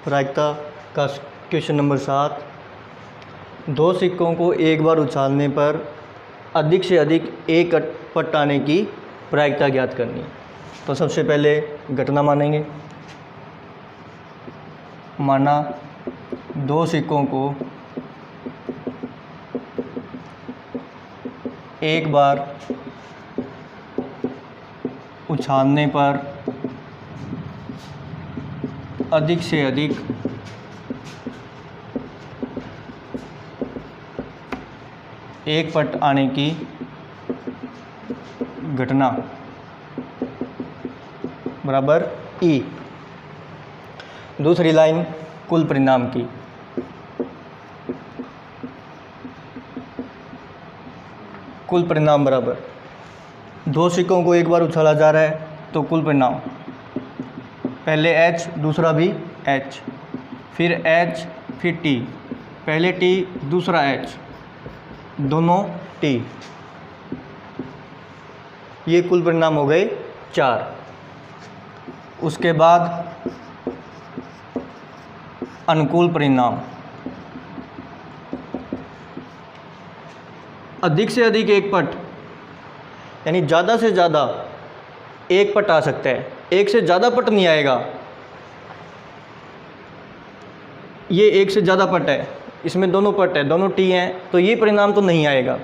प्रायिकता का question number 7। दो सिक्कों को एक बार उछालने पर अधिक से अधिक एक पट आने की प्रायिकता ज्ञात करनी। तो सबसे पहले घटना मानेंगे। माना दो सिक्कों को एक बार उछालने पर अधिक से अधिक एक पट आने की घटना बराबर ई। दूसरी लाइन कुल परिणाम की। कुल परिणाम बराबर दो सिक्कों को एक बार उछाला जा रहा है तो कुल परिणाम पहले H दूसरा भी H, फिर H फिर T, पहले T दूसरा H, दोनों T, ये कुल परिणाम हो गए 4। उसके बाद अनुकूल परिणाम, अधिक से अधिक एक पट यानी ज़्यादा से ज़्यादा एक पट आ सकता है, एक से ज़्यादा पट नहीं आएगा। ये एक से ज़्यादा पट है, इसमें दोनों पट है, दोनों टी हैं, तो ये परिणाम तो नहीं आएगा।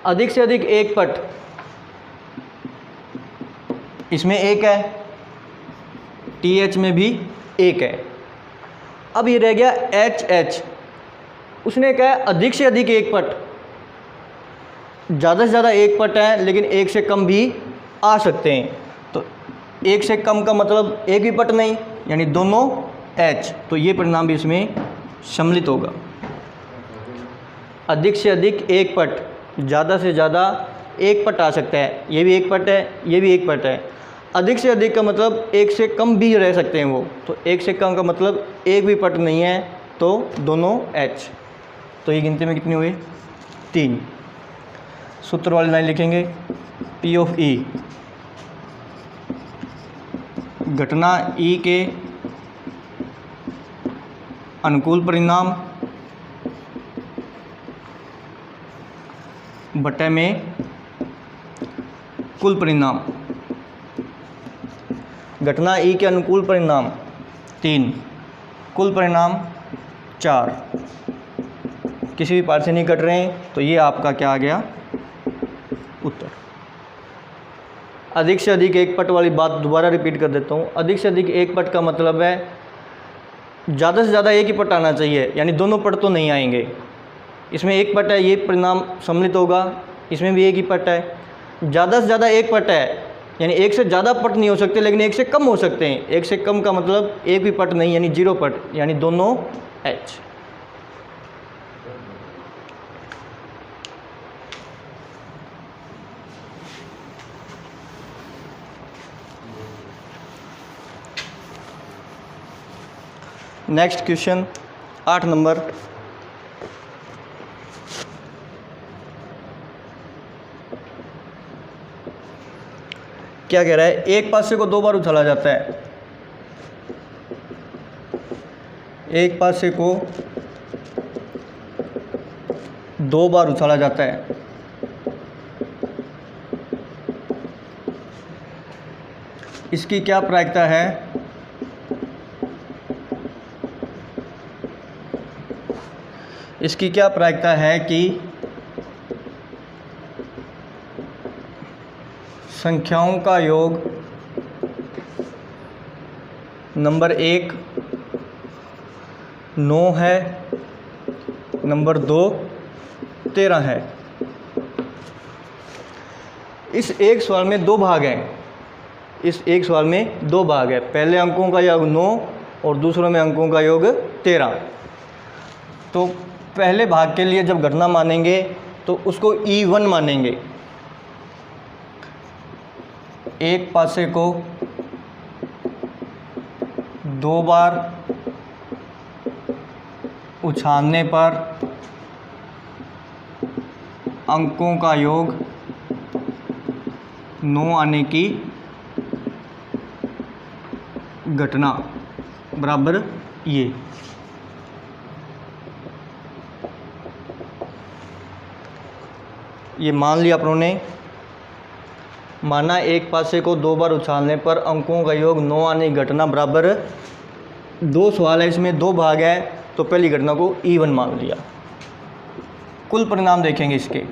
अधिक से अधिक एक पट, इसमें एक है, टी एच में भी एक है। अब ये रह गया एच एच, उसने कहा अधिक से अधिक एक पट, ज़्यादा से ज़्यादा एक पट है लेकिन एक से कम भी आ सकते हैं। तो एक से कम का मतलब एक भी पट नहीं, यानी दोनों एच, तो ये परिणाम भी इसमें सम्मिलित होगा। अधिक से अधिक एक पट, ज़्यादा से ज़्यादा एक पट आ सकता है, ये भी एक पट है, ये भी एक पट है। अधिक से अधिक का मतलब एक से कम भी रह सकते हैं वो, तो एक से कम का मतलब एक भी पट नहीं है, तो दोनों एच। तो ये गिनती में कितनी हुई? 3। सूत्र वाली लाइन लिखेंगे। P ऑफ E, घटना E के अनुकूल परिणाम बटे में कुल परिणाम। घटना E के अनुकूल परिणाम 3, कुल परिणाम 4। किसी भी पार्ट से नहीं कट रहे हैं, तो ये आपका क्या आ गया? उत्तर। अधिक से अधिक एक पट वाली बात दोबारा रिपीट कर देता हूँ। अधिक से अधिक एक पट का मतलब है ज़्यादा से ज़्यादा एक ही पट आना चाहिए, यानी दोनों पट तो नहीं आएंगे। इसमें एक पट है, ये परिणाम सम्मिलित होगा, इसमें भी एक ही पट है। ज़्यादा से ज़्यादा एक पट है, यानी एक से ज़्यादा पट नहीं हो सकते, लेकिन एक से कम हो सकते हैं। एक से कम का मतलब एक भी पट नहीं, यानी 0 पट, यानी दोनों H। Next question 8 number. क्या कह रहा है? एक पासे को 2 बार उछाला जाता है। एक पासे को 2 बार उछाला जाता है। इसकी क्या प्रायिकता है? इसकी क्या प्रायिकता है कि संख्याओं का योग नंबर 1 9 है, नंबर 2 13 है। इस एक सवाल में 2 भाग हैं। इस एक सवाल में 2 भाग है। पहले अंकों का योग 9 और दूसरों में अंकों का योग 13। तो पहले भाग के लिए जब घटना मानेंगे तो उसको E1 मानेंगे। एक पासे को 2 बार उछालने पर अंकों का योग 9 आने की घटना बराबर ये मान लिया अपनों ने। माना एक पासे को 2 बार उछालने पर अंकों का योग 9 आने की घटना बराबर 2 सवाल है, इसमें 2 भाग है, तो पहली घटना को E1 मान लिया। कुल परिणाम देखेंगे इसके।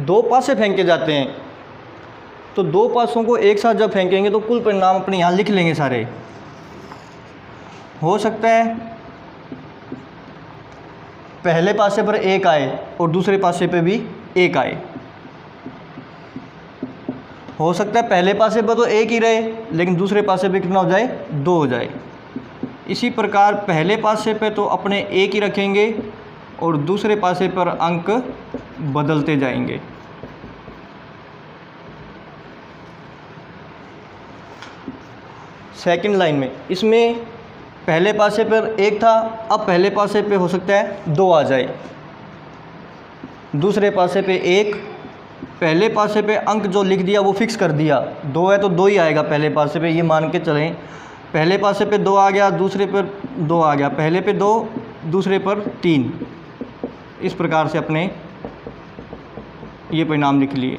2 पासे फेंके जाते हैं, तो 2 पासों को एक साथ जब फेंकेंगे तो कुल परिणाम अपने यहाँ लिख लेंगे सारे। हो सकता है पहले पासे पर 1 आए और दूसरे पासे पे भी 1 आए। हो सकता है पहले पासे पर तो 1 ही रहे, लेकिन दूसरे पासे पे कितना हो जाए, 2 हो जाए। इसी प्रकार पहले पासे पे तो अपने 1 ही रखेंगे और दूसरे पासे पर अंक बदलते जाएंगे। सेकंड लाइन में इसमें पहले पासे पर 1 था, अब पहले पासे पे हो सकता है 2 आ जाए, दूसरे पासे पे 1, पहले पासे पे अंक जो लिख दिया वो फिक्स कर दिया, 2 है तो 2 ही आएगा पहले पासे पे, ये मान के चलें। पहले पासे पे 2 आ गया, दूसरे पर 2 आ गया, पहले पे 2, दूसरे पर 3। इस प्रकार से अपने ये परिणाम लिख लिए।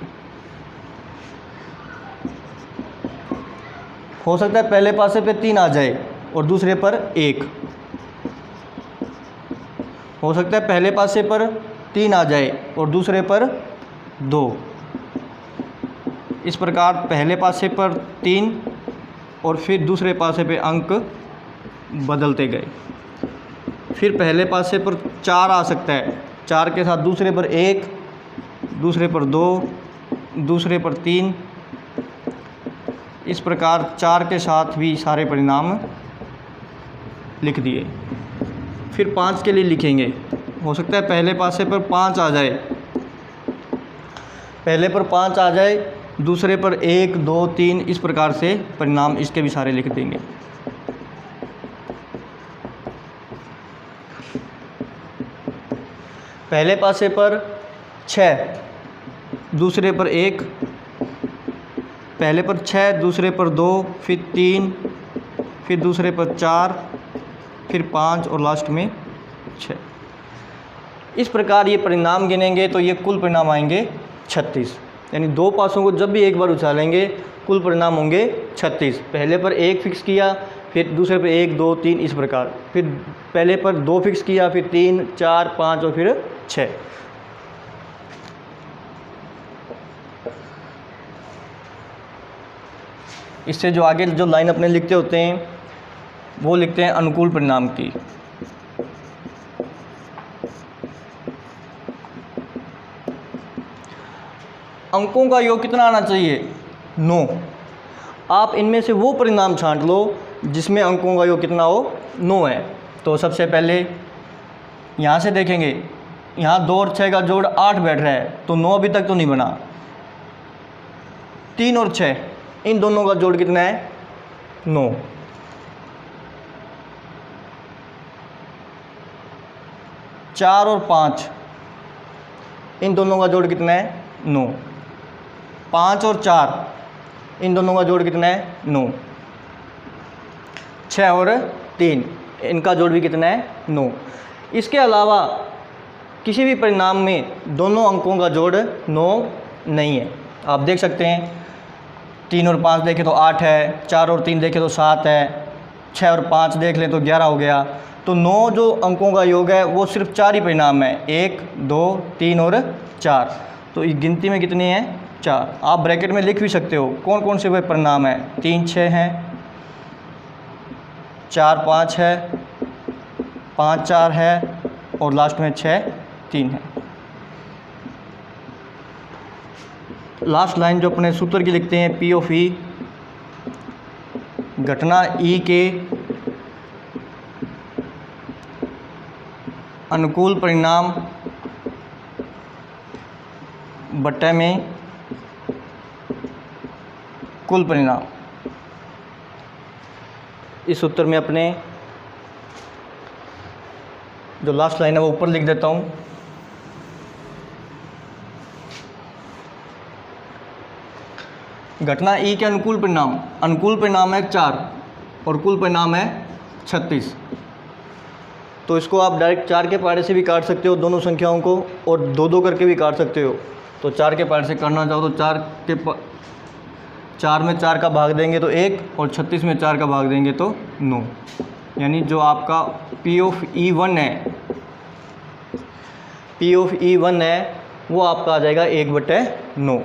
हो सकता है पहले पासे पे 3 आ जाए और दूसरे पर 1। हो सकता है पहले पासे पर 3 आ जाए और दूसरे पर 2। इस प्रकार पहले पासे पर 3 और फिर दूसरे पासे पे अंक बदलते गए। फिर पहले पासे पर 4 आ सकता है, 4 के साथ दूसरे पर 1, दूसरे पर 2, दूसरे पर 3। इस प्रकार 4 के साथ भी सारे परिणाम लिख दिए। फिर 5 के लिए लिखेंगे। हो सकता है पहले पासे पर 5 आ जाए, पहले पर 5 आ जाए, दूसरे पर 1, 2, 3। इस प्रकार से परिणाम इसके भी सारे लिख देंगे। पहले पासे पर 6, दूसरे पर 1, पहले पर 6, दूसरे पर 2, फिर 3, फिर दूसरे पर 4, फिर 5 और लास्ट में 6। इस प्रकार ये परिणाम गिनेंगे तो ये कुल परिणाम आएंगे 36। यानी 2 पासों को जब भी एक बार उछालेंगे कुल परिणाम होंगे 36। पहले पर 1 फिक्स किया, फिर दूसरे पर 1, 2, 3 इस प्रकार, फिर पहले पर 2 फिक्स किया, फिर 3, 4, 5 और फिर 6। इससे जो आगे जो लाइन अपने लिखते होते हैं वो लिखते हैं अनुकूल परिणाम की। अंकों का योग कितना आना चाहिए, 9। आप इनमें से वो परिणाम छांट लो जिसमें अंकों का योग कितना हो, 9 है। तो सबसे पहले यहाँ से देखेंगे, यहाँ 2 और 6 का जोड़ 8 बैठ रहा है, तो 9 अभी तक तो नहीं बना। 3 और 6 इन दोनों का जोड़ कितना है, 9। 4 और 5 इन दोनों का जोड़ कितना है, 9। 5 और 4 इन दोनों का जोड़ कितना है, 9। 6 और 3 इनका जोड़ भी कितना है, 9। इसके अलावा किसी भी परिणाम में दोनों अंकों का जोड़ 9 नहीं है। आप देख सकते हैं 3 और 5 देखें तो 8 है, 4 और 3 देखें तो 7 है, 6 और 5 देख लें तो 11 हो गया। तो 9 जो अंकों का योग है वो सिर्फ 4 ही परिणाम है, 1, 2, 3 और 4। तो इस गिनती में कितने हैं, 4। आप ब्रैकेट में लिख भी सकते हो कौन कौन से वे परिणाम हैं। 3, 6 हैं, 4, 5 है, 5, 4 है और लास्ट में 6, 3 है। लास्ट लाइन जो अपने सूत्र की लिखते हैं, P ऑफ E घटना E के अनुकूल परिणाम बट्टे में कुल परिणाम। इस सूत्र में अपने जो लास्ट लाइन है वो ऊपर लिख देता हूँ। घटना ई के अनुकूल परिणाम है 4 और कुल परिणाम है 36। तो इसको आप डायरेक्ट 4 के पहाड़े से भी काट सकते हो दोनों संख्याओं को, और 2-2 करके भी काट सकते हो। तो 4 के पहाड़े से करना चाहो तो 4 में 4 का भाग देंगे तो 1, और 36 में 4 का भाग देंगे तो 9। यानी जो आपका P ऑफ E1 है वो आपका आ जाएगा 1/9।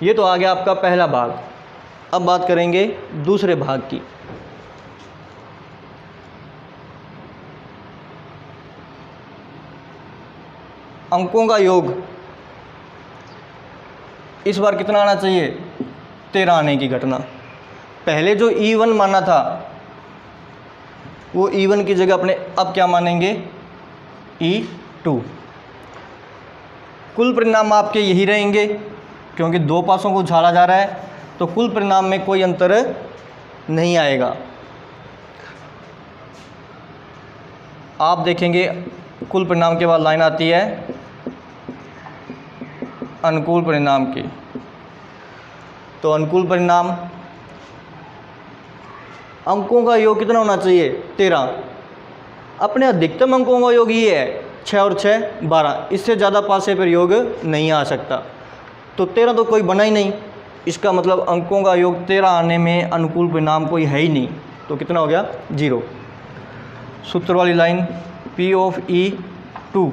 ये तो आ गया आपका पहला भाग। अब बात करेंगे दूसरे भाग की। अंकों का योग इस बार कितना आना चाहिए? 13 आने की घटना। पहले जो E1 माना था वो E1 की जगह अपने अब क्या मानेंगे? E2। कुल परिणाम आपके यही रहेंगे क्योंकि 2 पासों को उछाला जा रहा है, तो कुल परिणाम में कोई अंतर नहीं आएगा। आप देखेंगे कुल परिणाम के बाद लाइन आती है अनुकूल परिणाम की। तो अनुकूल परिणाम अंकों का योग कितना होना चाहिए? 13। अपने अधिकतम अंकों का योग ये है 6 और 6 12। इससे ज़्यादा पासे पर योग नहीं आ सकता। तो 13 तो कोई बना ही नहीं, इसका मतलब अंकों का योग 13 आने में अनुकूल परिणाम कोई है ही नहीं। तो कितना हो गया? 0। सूत्र वाली लाइन P ऑफ E2।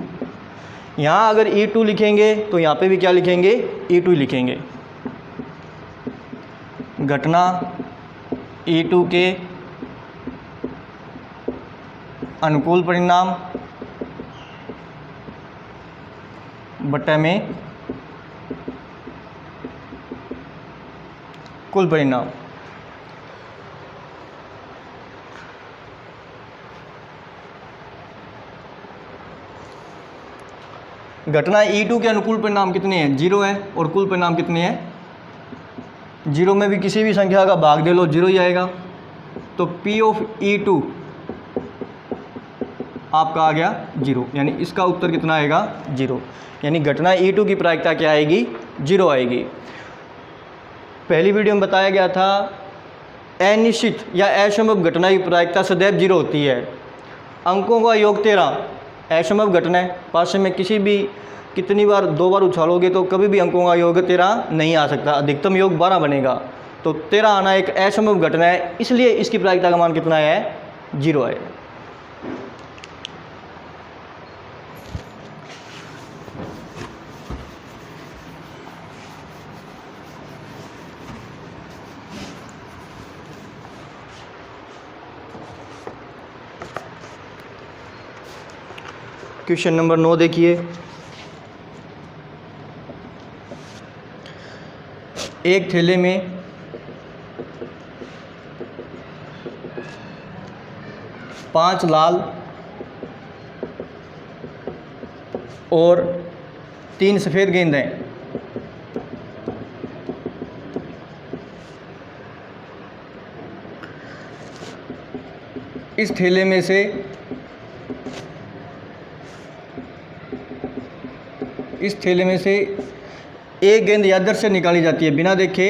यहाँ अगर E2 लिखेंगे तो यहाँ पे भी क्या लिखेंगे? E2 लिखेंगे। घटना E2 के अनुकूल परिणाम बटे में कुल परिणाम। घटना E2 के अनुकूल परिणाम कितने हैं? 0 है। और कुल परिणाम कितने हैं? 0 में भी किसी भी संख्या का भाग दे लो 0 ही आएगा। तो P ऑफ E2 आपका आ गया 0, यानी इसका उत्तर कितना आएगा? 0। यानी घटना E2 की प्रायिकता क्या आएगी? 0 आएगी। पहली वीडियो में बताया गया था अनिश्चित या असंभव घटना की प्रायिकता सदैव 0 होती है। अंकों का योग 13 असंभव घटना है। पासे में किसी भी कितनी बार 2 बार उछालोगे तो कभी भी अंकों का योग 13 नहीं आ सकता। अधिकतम योग 12 बनेगा। तो 13 आना एक असंभव घटना है, इसलिए इसकी प्रायिकता का मान कितना है? 0 है। क्वेश्चन नंबर 9 देखिए। एक थैले में 5 लाल और 3 सफ़ेद गेंद हैं। इस थैले में से एक गेंद यादृच्छिक से निकाली जाती है, बिना देखे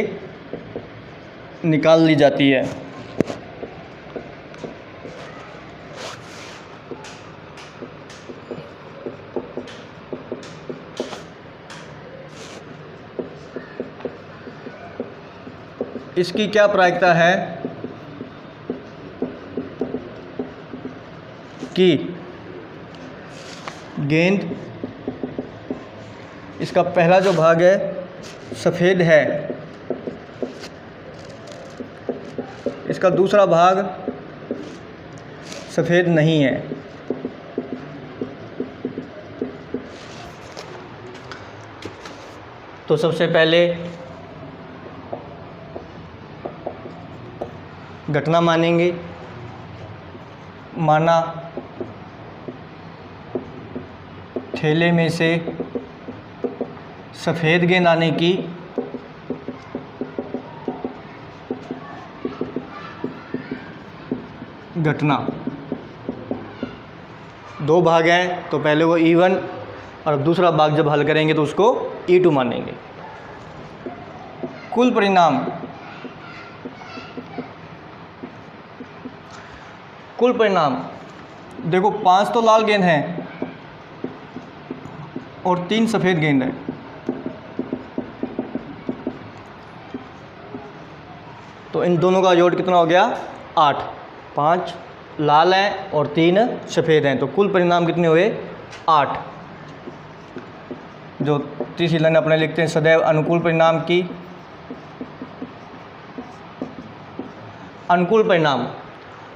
निकाल ली जाती है। इसकी क्या प्रायिकता है कि गेंद, इसका पहला जो भाग है सफ़ेद है, इसका दूसरा भाग सफ़ेद नहीं है। तो सबसे पहले घटना मानेंगे। माना थैले में से सफ़ेद गेंद आने की घटना। दो भाग हैं तो पहले वो E1 और दूसरा भाग जब हल करेंगे तो उसको E2 मानेंगे। कुल परिणाम देखो 5 तो लाल गेंद हैं और 3 सफ़ेद गेंद हैं। तो इन दोनों का जोड़ कितना हो गया 8। 5 लाल हैं और 3 सफ़ेद हैं, तो कुल परिणाम कितने हुए 8। जो तीसरी लाइन अपने लिखते हैं सदैव अनुकूल परिणाम की। अनुकूल परिणाम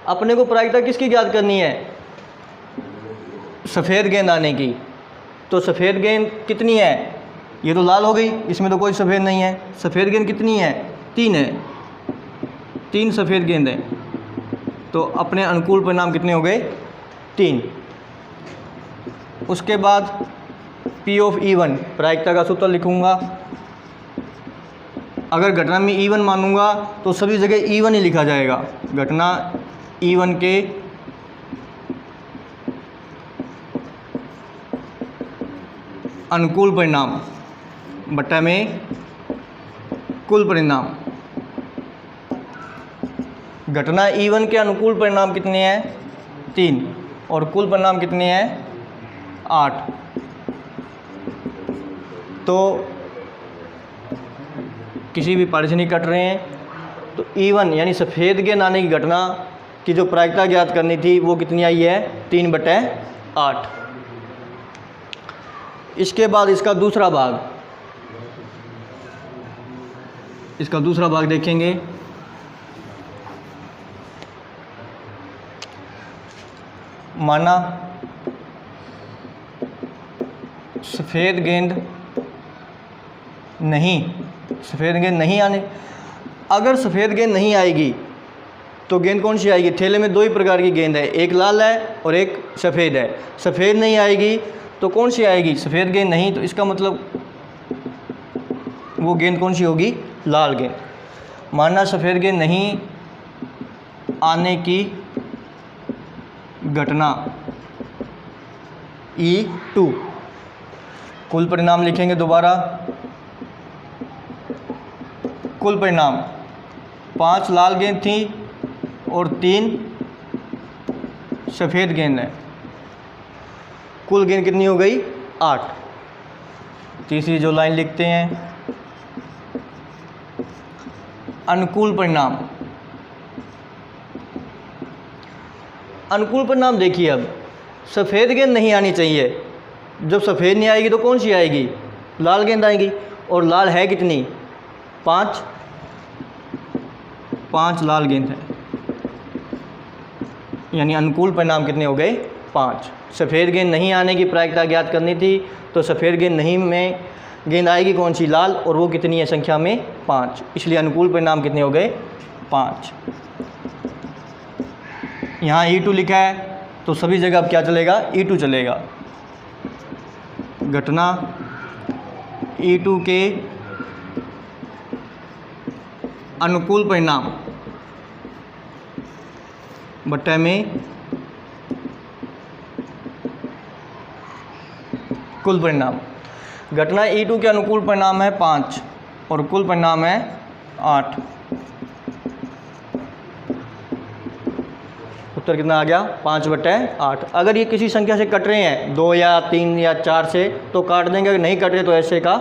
अपने को प्रायिकता किसकी ज्ञात करनी है, सफ़ेद गेंद आने की। तो सफ़ेद गेंद कितनी है, ये तो लाल हो गई, इसमें तो कोई सफ़ेद नहीं है। सफ़ेद गेंद कितनी है 3 है, 3 सफ़ेद गेंद है। तो अपने अनुकूल परिणाम कितने हो गए 3। उसके बाद P ऑफ E1 प्रायिकता का सूत्र लिखूंगा। अगर घटना में E1 मानूंगा तो सभी जगह E1 ही लिखा जाएगा। घटना E1 के अनुकूल परिणाम बटा में कुल परिणाम। घटना E1 के अनुकूल परिणाम कितने हैं 3 और कुल परिणाम कितने हैं 8। तो किसी भी पारिश्रमिक कट रहे हैं तो E1 यानी सफ़ेद गेंद आने की घटना की जो प्रायिकता ज्ञात करनी थी वो कितनी आई है 3/8। इसके बाद इसका दूसरा भाग देखेंगे। माना सफ़ेद गेंद नहीं आने। अगर सफ़ेद गेंद नहीं आएगी तो गेंद कौन सी आएगी, थैले में 2 ही प्रकार की गेंद है, एक लाल है और एक सफ़ेद है। सफ़ेद नहीं आएगी तो कौन सी आएगी, सफ़ेद गेंद नहीं, तो इसका मतलब वो गेंद कौन सी होगी, लाल गेंद। माना सफ़ेद गेंद नहीं आने की घटना E2। कुल परिणाम लिखेंगे दोबारा। कुल परिणाम 5 लाल गेंद थी और 3 सफ़ेद गेंद है। कुल गेंद कितनी हो गई 8। तीसरी जो लाइन लिखते हैं अनुकूल परिणाम। अनुकूल परिणाम देखिए, अब सफ़ेद गेंद नहीं आनी चाहिए। जब सफ़ेद नहीं आएगी तो कौन सी आएगी, लाल गेंद आएगी। और लाल है कितनी 5 लाल गेंद है, यानी अनुकूल परिणाम कितने हो गए 5। सफ़ेद गेंद नहीं आने की प्रायिकता ज्ञात करनी थी तो सफ़ेद गेंद नहीं में गेंद आएगी कौन सी, लाल, और वो कितनी है संख्या में 5। इसलिए अनुकूल परिणाम कितने हो गए 5। यहाँ E2 लिखा है तो सभी जगह अब क्या चलेगा, E2 चलेगा। घटना E2 के अनुकूल परिणाम बट्टे में कुल परिणाम। घटना E2 के अनुकूल परिणाम है 5 और कुल परिणाम है 8। उत्तर कितना आ गया 5/8। अगर ये किसी संख्या से कट रहे हैं 2 या 3 या 4 से तो काट देंगे, अगर नहीं कट रहे तो ऐसे का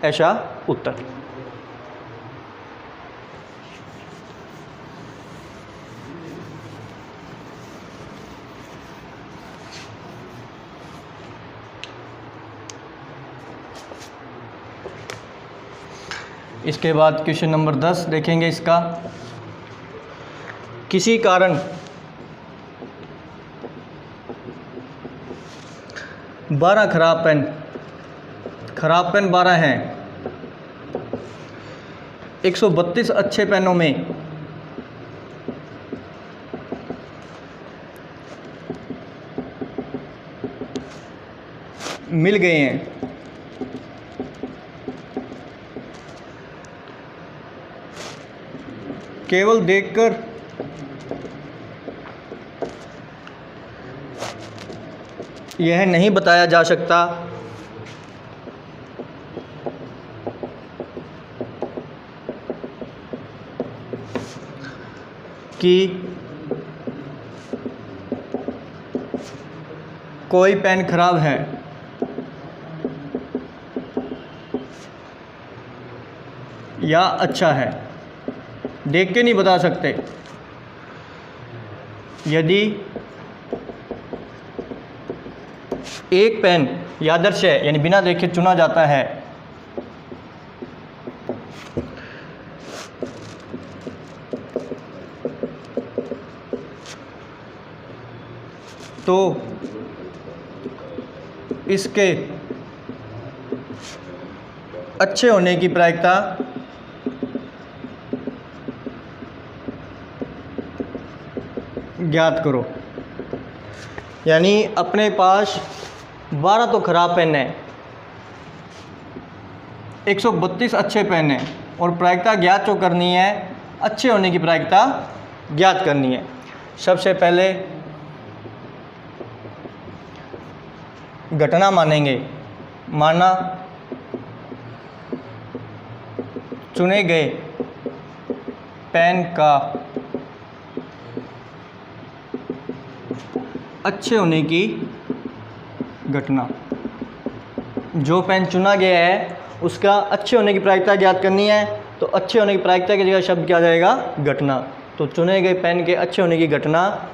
ऐसा उत्तर। इसके बाद क्वेश्चन नंबर 10 देखेंगे। इसका किसी कारण 12 खराब पेन 12 हैं, 132 अच्छे पेनों में मिल गए हैं। केवल देखकर यह नहीं बताया जा सकता कि कोई पेन खराब है या अच्छा है, देख के नहीं बता सकते। यदि एक पेन यादृच्छिक है यानी बिना देखे चुना जाता है तो इसके अच्छे होने की प्रायिकता ज्ञात करो। यानी अपने पास 12 तो ख़राब पेन है, 132 अच्छे पेन है और प्रायिकता ज्ञात जो करनी है, अच्छे होने की प्रायिकता ज्ञात करनी है। सबसे पहले घटना मानेंगे। माना चुने गए पेन का अच्छे होने की घटना। जो पेन चुना गया है उसका अच्छे होने की प्रायिकता ज्ञात करनी है, तो अच्छे होने की प्रायिकता की जगह शब्द क्या जाएगा? घटना। तो चुने गए पेन के अच्छे होने की घटना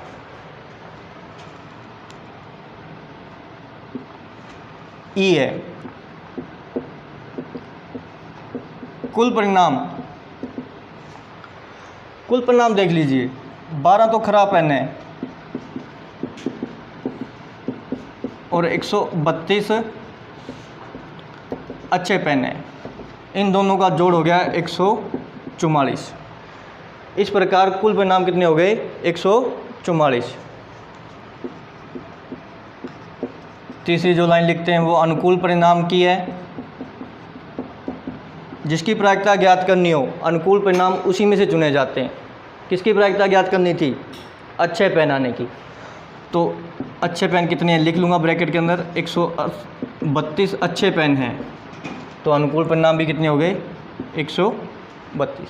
ई है। कुल परिणाम देख लीजिए। 12 तो खराब पेन है और 132 अच्छे पेन है, इन दोनों का जोड़ हो गया 144। इस प्रकार कुल परिणाम कितने हो गए? 144। तीसरी जो लाइन लिखते हैं वो अनुकूल परिणाम की है। जिसकी प्रायिकता ज्ञात करनी हो, अनुकूल परिणाम उसी में से चुने जाते हैं। किसकी प्रायिकता ज्ञात करनी थी? अच्छे पेन आने की। तो अच्छे पेन कितने हैं लिख लूँगा ब्रैकेट के अंदर, 132 अच्छे पेन हैं, तो अनुकूल परिणाम भी कितने हो गए? 132।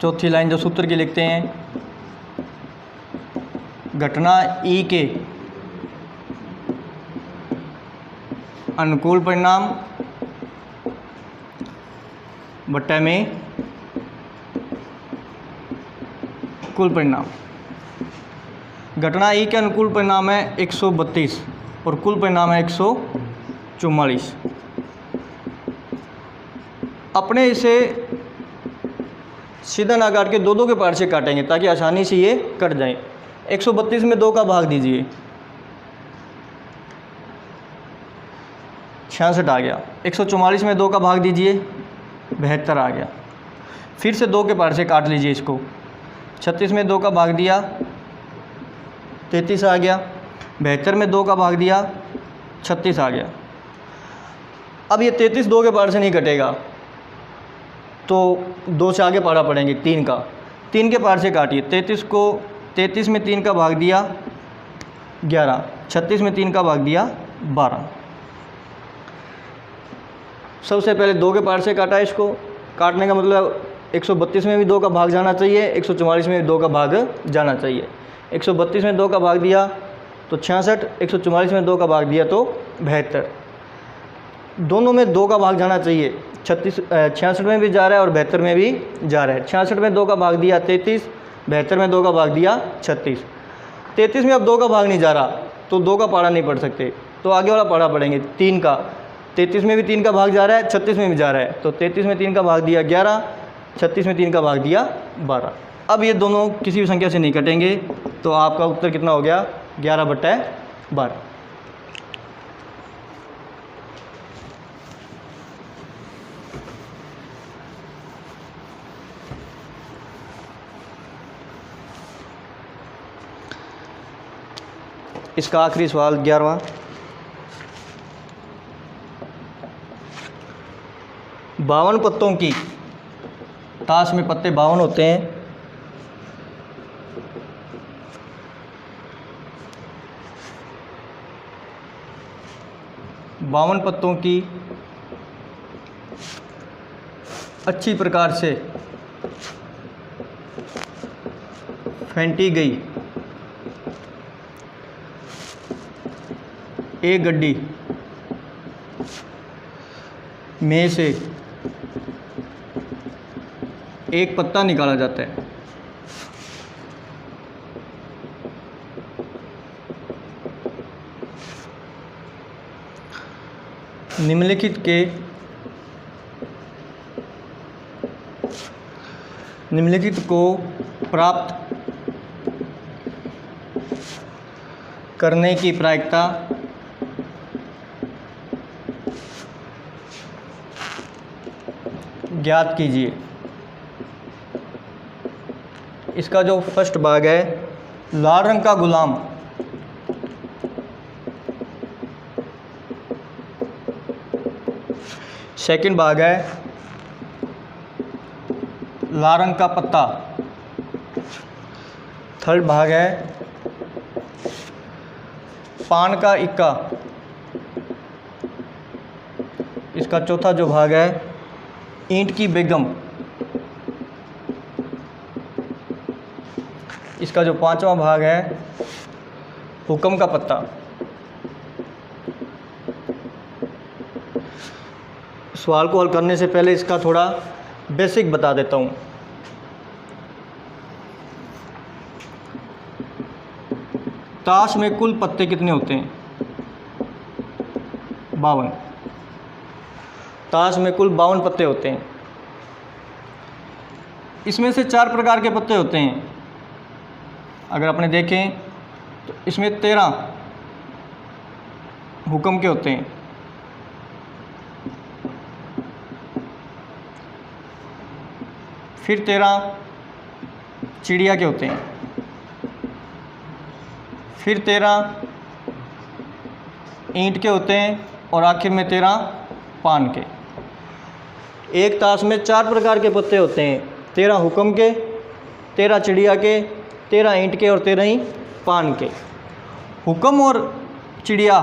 चौथी लाइन जो सूत्र की लिखते हैं, घटना ई के अनुकूल परिणाम बट्टा में कुल परिणाम। घटना ई के अनुकूल परिणाम है 132 और कुल परिणाम है 144। अपने इसे सीधा ना काट के दो के पार्ट से काटेंगे ताकि आसानी से ये कट जाए। 132 में 2 का भाग दीजिए, 66 आ गया। 144 में 2 का भाग दीजिए, 72 आ गया। फिर से 2 के पार्ट से काट लीजिए इसको। 36 में 2 का भाग दिया, 33 आ गया। 72 में 2 का भाग दिया, 36 आ गया। अब ये 33 2 के पार्ट से नहीं कटेगा, तो 2 से आगे पारा पड़ेंगे 3 का। 3 के पार्ट से काटिए। 33 में 3 का भाग दिया 11, 36 में 3 का भाग दिया 12। सबसे पहले 2 के पार्ट से काटा इसको। काटने का मतलब 132 में भी 2 का भाग जाना चाहिए, 144 में भी 2 का भाग जाना चाहिए। 132 में 2 का भाग दिया तो 66, 144 में 2 का भाग दिया तो 72। दोनों में 2 का भाग जाना चाहिए। 66 में भी जा रहा है और 72 में भी जा रहा है। 66 में 2 का भाग दिया 33, 72 में 2 का भाग दिया 36। 33 में अब 2 का भाग नहीं जा रहा तो 2 का पारा नहीं पढ़ सकते, तो आगे वाला पारा पढ़ेंगे 3 का। 33 में भी 3 का भाग जा रहा है, 36 में भी जा रहा है, तो 33 में 3 का भाग दिया 11, 36 में 3 का भाग दिया 12। अब ये दोनों किसी भी संख्या से नहीं कटेंगे, तो आपका उत्तर कितना हो गया? 11/12। इसका आखिरी सवाल 11वां। 52 पत्तों की ताश में पत्ते 52 होते हैं। 52 पत्तों की अच्छी प्रकार से फेंटी गई एक गड्डी में से एक पत्ता निकाला जाता है। निम्नलिखित को प्राप्त करने की प्रायिकता ज्ञात कीजिए। इसका जो फर्स्ट भाग है, लाल रंग का गुलाम सेकंड भाग है, लाल रंग का पत्ता थर्ड भाग है, पान का इक्का इसका चौथा जो भाग है, ईंट की बेगम इसका जो पांचवा भाग है, हुक्म का पत्ता। सवाल को हल करने से पहले इसका थोड़ा बेसिक बता देता हूँ। ताश में कुल पत्ते कितने होते हैं? 52। ताश में कुल 52 पत्ते होते हैं। इसमें से 4 प्रकार के पत्ते होते हैं। अगर अपने देखें तो इसमें 13 हुक्म के होते हैं, फिर 13 चिड़िया के होते हैं, फिर 13 ईंट के होते हैं और आखिर में 13 पान के। एक ताश में 4 प्रकार के पत्ते होते हैं, 13 हुक्म के, 13 चिड़िया के, 13 ईंट के और 13 ही पान के। हुक्म और चिड़िया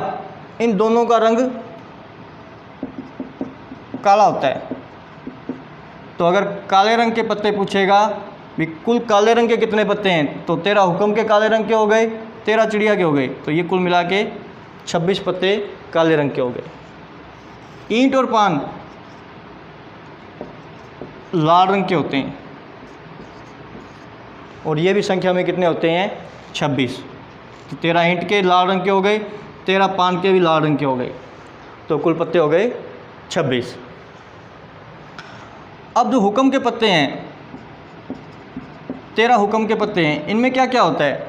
इन दोनों का रंग काला होता है। तो अगर काले रंग के पत्ते पूछेगा भी कुल काले रंग के कितने पत्ते हैं, तो 13 हुक्म के काले रंग के हो गए, 13 चिड़िया के हो गए, तो ये कुल मिला के 26 पत्ते काले रंग के हो गए। ईंट और पान लाल रंग के होते हैं और ये भी संख्या में कितने होते हैं? 26। तो 13 ईंट के लाल रंग के हो गए, 13 पान के भी लाल रंग के हो गए, तो कुल पत्ते हो गए 26। अब जो हुक्म के पत्ते हैं, 13 हुक्म के पत्ते हैं, इनमें क्या क्या होता है?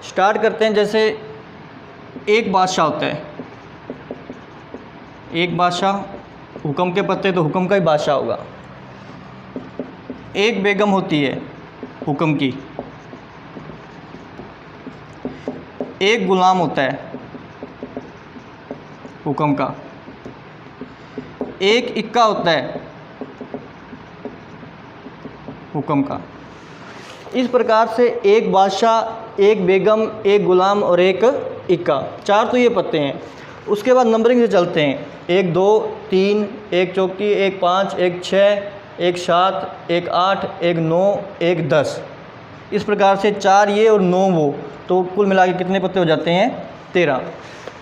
स्टार्ट करते हैं। जैसे एक बादशाह होता है, एक बादशाह, हुक्म के पत्ते तो हुक्म का ही बादशाह होगा। एक बेगम होती है हुक्म की, एक गुलाम होता है हुक्म का, एक इक्का होता है हुक्म का। इस प्रकार से एक बादशाह, एक बेगम, एक गुलाम और एक इक्का, 4 तो ये पत्ते हैं। उसके बाद नंबरिंग से चलते हैं। 1 2 3, 1 चौकी, 1 5, 1 6, 1 7, 1 8, 1 9, 1 10। इस प्रकार से 4 ये और 9 वो, तो कुल मिला के कितने पत्ते हो जाते हैं? 13।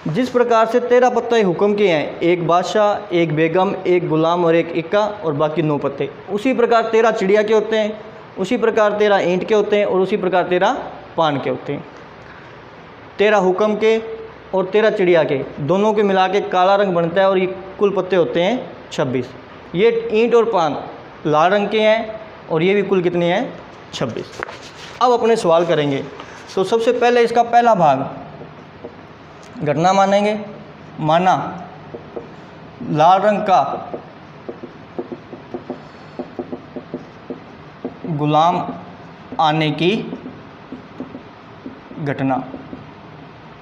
जिस प्रकार से 13 पत्ते हुक्म के हैं, एक बादशाह, एक बेगम, एक गुलाम और एक इक्का, और बाकी 9 पत्ते, उसी प्रकार 13 चिड़िया के होते हैं, उसी प्रकार 13 ईंट के होते हैं और उसी प्रकार 13 पान के होते हैं। 13 हुक्म के और 13 चिड़िया के दोनों के मिला के काला रंग बनता है और ये कुल पत्ते होते हैं 26। ये ईंट और पान लाल रंग के हैं और ये भी कुल कितने हैं? 26। अब अपने सवाल करेंगे। तो सबसे पहले इसका पहला भाग घटना मानेंगे। माना लाल रंग का गुलाम आने की घटना।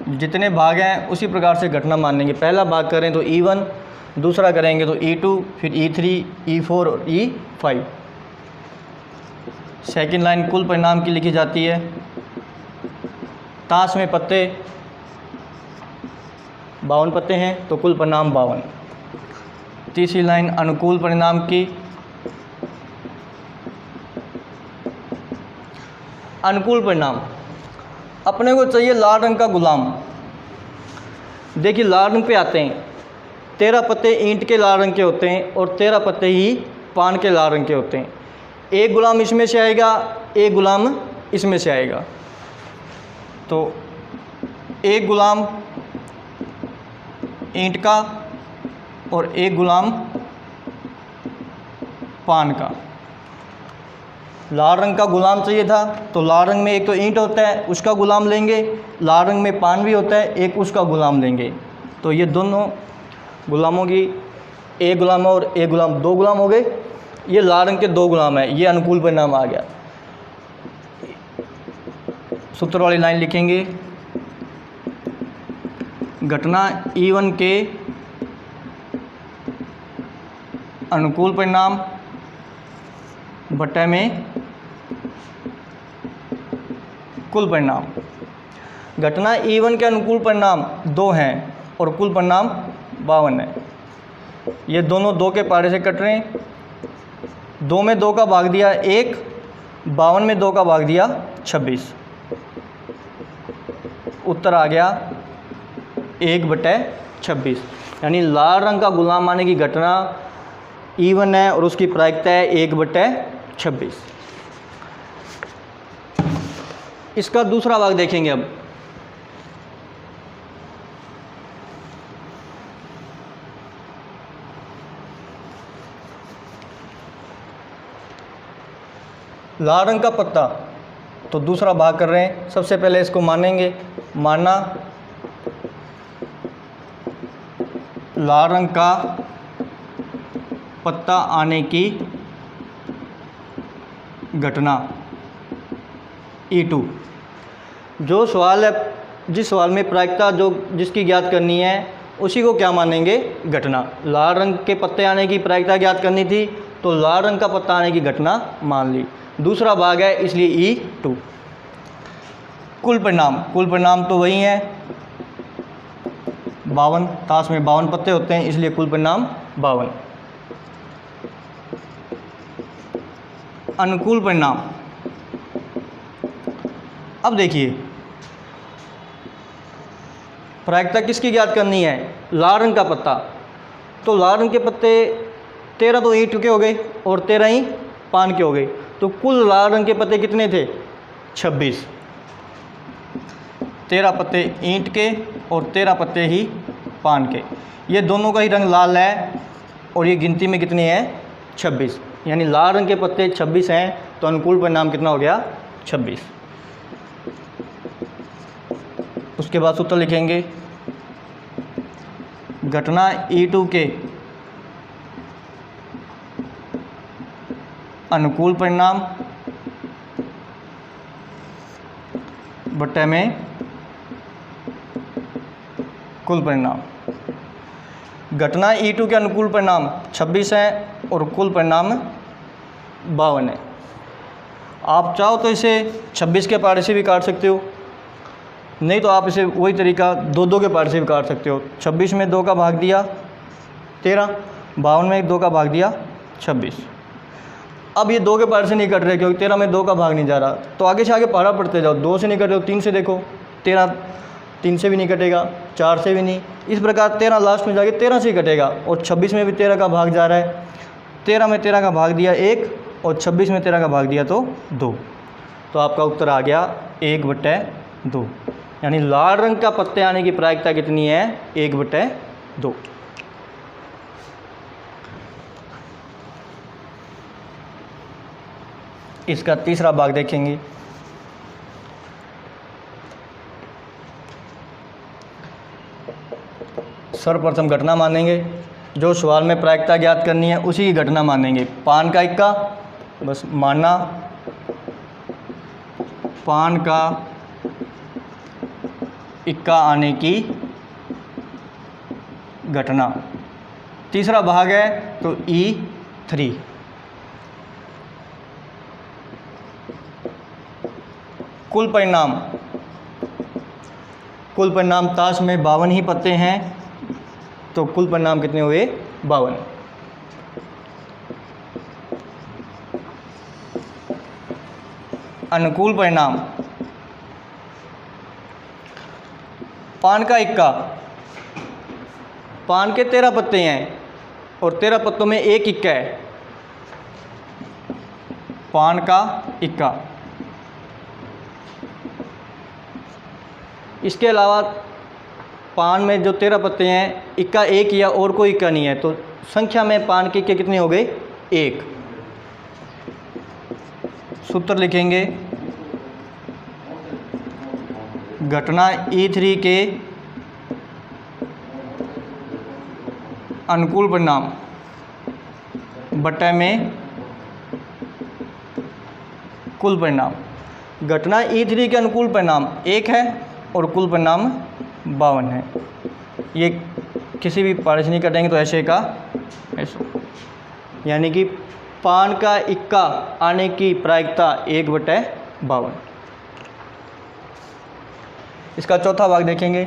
जितने भाग हैं उसी प्रकार से घटना मानेंगे। पहला भाग करें तो E1, दूसरा करेंगे तो E2, फिर E3, E4 और E5। सेकंड लाइन कुल परिणाम की लिखी जाती है। ताश में पत्ते 52 पत्ते हैं तो कुल परिणाम 52। तीसरी लाइन अनुकूल परिणाम की। अनुकूल परिणाम अपने को चाहिए लाल रंग का गुलाम। देखिए लाल रंग पे आते हैं, 13 पत्ते ईंट के लाल रंग के होते हैं और 13 पत्ते ही पान के लाल रंग के होते हैं। एक गुलाम इसमें से आएगा, एक गुलाम इसमें से आएगा। तो एक गुलाम ईंट का और एक गुलाम पान का। लाल रंग का गुलाम चाहिए था तो लाल रंग में एक तो ईंट होता है उसका गुलाम लेंगे, लाल रंग में पान भी होता है एक उसका गुलाम लेंगे। तो ये दोनों गुलामों की एक गुलाम और एक गुलाम, 2 गुलाम हो गए। ये लाल रंग के 2 गुलाम है, ये अनुकूल परिणाम आ गया। सूत्र वाली लाइन लिखेंगे, घटना E1 के अनुकूल परिणाम बटे में कुल परिणाम। घटना E1 के अनुकूल परिणाम 2 हैं और कुल परिणाम 52 है। ये दोनों 2 के पारे से कट रहे हैं। 2 में 2 का भाग दिया 1, 52 में 2 का भाग दिया 26। उत्तर आ गया 1/26। यानी लाल रंग का गुलाम आने की घटना E1 है और उसकी प्रायिकता है 1/26। इसका दूसरा भाग देखेंगे अब। लाल रंग का पत्ता, तो दूसरा भाग कर रहे हैं। सबसे पहले इसको मानेंगे, माना लाल रंग का पत्ता आने की घटना E2। जो सवाल है, जिस सवाल में प्रायिकता जो जिसकी ज्ञात करनी है उसी को क्या मानेंगे, घटना। लाल रंग के पत्ते आने की प्रायिकता ज्ञात करनी थी तो लाल रंग का पत्ता आने की घटना मान ली। दूसरा भाग है इसलिए E2। कुल परिणाम, कुल परिणाम तो वही है 52। ताश में 52 पत्ते होते हैं इसलिए कुल परिणाम 52। अनुकूल परिणाम, अब देखिए प्रायिकता किसकी ज्ञात करनी है, लाल रंग का पत्ता। तो लाल रंग के पत्ते 13 तो ईंट के हो गए और 13 ही पान के हो गए। तो कुल लाल रंग के पत्ते कितने थे, 26। 13 पत्ते ईंट के और 13 पत्ते ही पान के। ये दोनों का ही रंग लाल है और ये गिनती में कितने हैं, 26। यानी लाल रंग के पत्ते 26 हैं तो अनुकूल परिणाम कितना हो गया, 26। उसके बाद सूत्र लिखेंगे, घटना E2 के अनुकूल परिणाम बटे में कुल परिणाम। घटना E2 के अनुकूल परिणाम 26 है और कुल परिणाम 52 है। आप चाहो तो इसे 26 के पारे से भी काट सकते हो, नहीं तो आप इसे वही तरीका 2-2 के पारे से भी काट सकते हो। 26 में 2 का भाग दिया 13, 52 में 2 का भाग दिया 26। अब ये 2 के पारे से नहीं कट रहे क्योंकि 13 में 2 का भाग नहीं जा रहा। तो आगे से आगे पहाड़ा पढ़ते जाओ, 2 से नहीं कटे हो 3 से देखो, 13 3 से भी नहीं कटेगा, 4 से भी नहीं। इस प्रकार 13 लास्ट में जाके 13 से ही कटेगा और 26 में भी 13 का भाग जा रहा है। 13 में 13 का भाग दिया 1 और 26 में 13 का भाग दिया तो 2। तो आपका उत्तर आ गया 1/2। यानी लाल रंग का पत्ते आने की प्रायिकता कितनी है, 1/2। इसका तीसरा भाग देखेंगे। सर्वप्रथम घटना मानेंगे, जो सवाल में प्रायिकता ज्ञात करनी है उसी की घटना मानेंगे। पान का इक्का, बस माना पान का इक्का आने की घटना। तीसरा भाग है तो E3। कुल परिणाम, कुल परिणाम ताश में 52 ही पत्ते हैं, तो कुल परिणाम कितने हुए? 52। अनुकूल परिणाम, पान का इक्का, पान के 13 पत्ते हैं और 13 पत्तों में एक इक्का है, पान का इक्का। इसके अलावा पान में जो 13 पत्ते हैं, इक्का एक या और कोई इक्का नहीं है, तो संख्या में पान के इक्के कितने हो गए? 1। सूत्र लिखेंगे, घटना E3 के अनुकूल परिणाम बटा में कुल परिणाम। घटना E3 के अनुकूल परिणाम 1 है और कुल परिणाम 52 है। ये किसी भी पारिश नहीं कटेंगे तो ऐसे का ऐसे, यानी कि पान का इक्का आने की प्रायिकता 1/52। इसका चौथा भाग देखेंगे।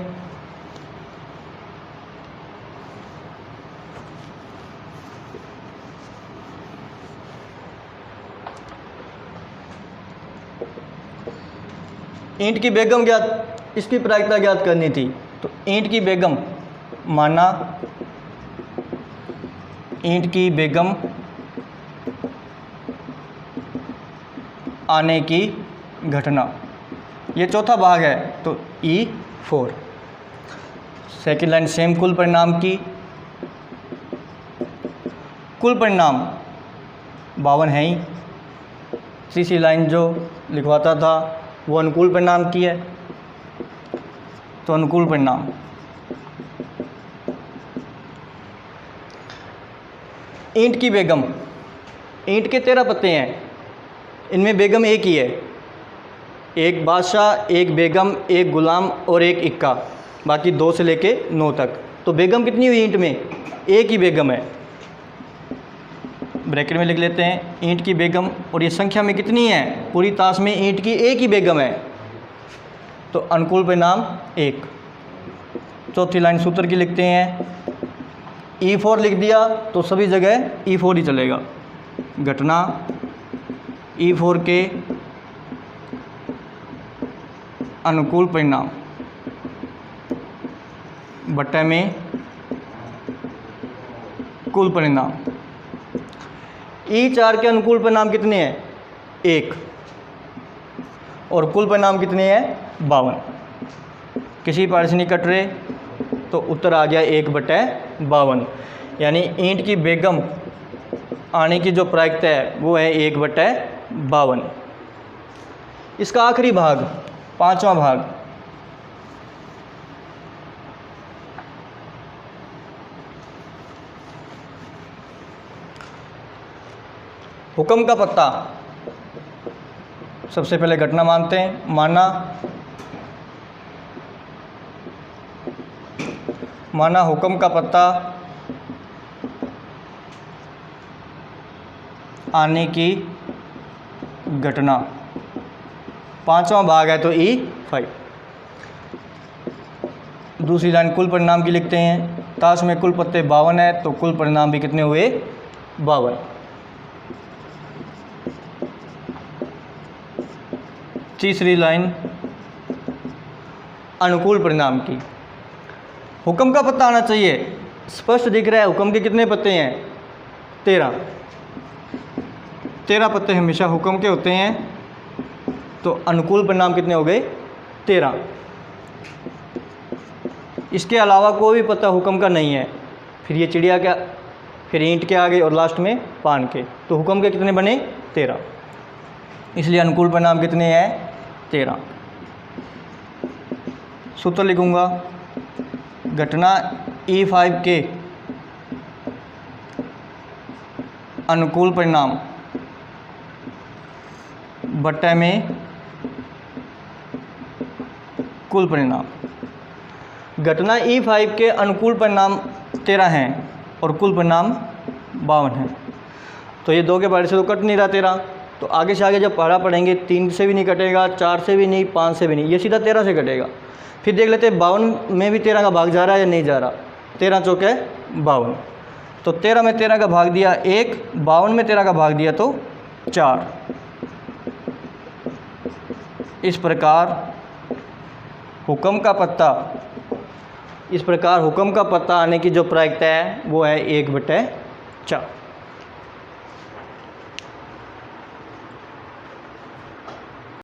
ईंट की बेगम ज्ञात, इसकी प्रायिकता ज्ञात करनी थी, तो ईंट की बेगम, माना ईंट की बेगम आने की घटना, ये चौथा भाग है, तो E4। सेकेंड लाइन सेम कुल परिणाम की, कुल परिणाम 52 है ही। तीसरी लाइन जो लिखवाता था वो अनुकूल परिणाम की है, तो अनुकूल परिणाम ईंट की बेगम, ईंट के 13 पत्ते हैं, इनमें बेगम एक ही है, एक बादशाह, एक बेगम, एक गुलाम और एक इक्का, बाकी 2 से लेके 9 तक। तो बेगम कितनी हुई ईंट में? एक ही बेगम है। ब्रैकेट में लिख लेते हैं ईंट की बेगम, और ये संख्या में कितनी है? पूरी ताश में ईंट की एक ही बेगम है, तो अनुकूल परिणाम 1। चौथी लाइन सूत्र की लिखते हैं, E4 लिख दिया तो सभी जगह E4 ही चलेगा। घटना E4 के अनुकूल परिणाम बट्टे में कुल परिणाम। E4 के अनुकूल परिणाम कितने हैं? 1, और कुल परिणाम कितने हैं? 52। किसी पार से नहीं कट रहे, तो उत्तर आ गया 1/52। यानी ईंट की बेगम आने की जो प्रायिकता है वो है 1/52। इसका आखिरी भाग, 5वां भाग, हुक्म का पत्ता। सबसे पहले घटना मानते हैं, माना हुक्म का पत्ता आने की घटना, 5वां भाग है, तो E5। दूसरी लाइन कुल परिणाम की लिखते हैं, ताश में कुल पत्ते 52 है, तो कुल परिणाम भी कितने हुए? 52। तीसरी लाइन अनुकूल परिणाम की, हुक्म का पत्ता आना चाहिए, स्पष्ट दिख रहा है। हुक्म के कितने पत्ते हैं? 13। 13 पत्ते हमेशा हुक्म के होते हैं, तो अनुकूल परिणाम कितने हो गए? 13। इसके अलावा कोई भी पत्ता हुक्म का नहीं है, फिर ये चिड़िया का, फिर ईंट के आगे और लास्ट में पान के, तो हुक्म के कितने बने? 13। इसलिए अनुकूल परिणाम कितने हैं? 13। सूत्र लिखूंगा, घटना E5 के अनुकूल परिणाम बट्टे में कुल परिणाम। घटना E5 के अनुकूल परिणाम 13 हैं और कुल परिणाम 52 हैं, तो ये 2 के बारे से तो कट नहीं रहा 13, तो आगे से आगे जब पढ़ा पढ़ेंगे 3 से भी नहीं कटेगा, 4 से भी नहीं, 5 से भी नहीं, ये सीधा 13 से कटेगा। फिर देख लेते हैं 52 में भी 13 का भाग जा रहा है या नहीं जा रहा। 13 चौके 52, तो 13 में 13 का भाग दिया 1, 52 में 13 का भाग दिया तो 4। इस प्रकार हुक्म का पत्ता आने की जो प्रायिकता है वो है 1/4।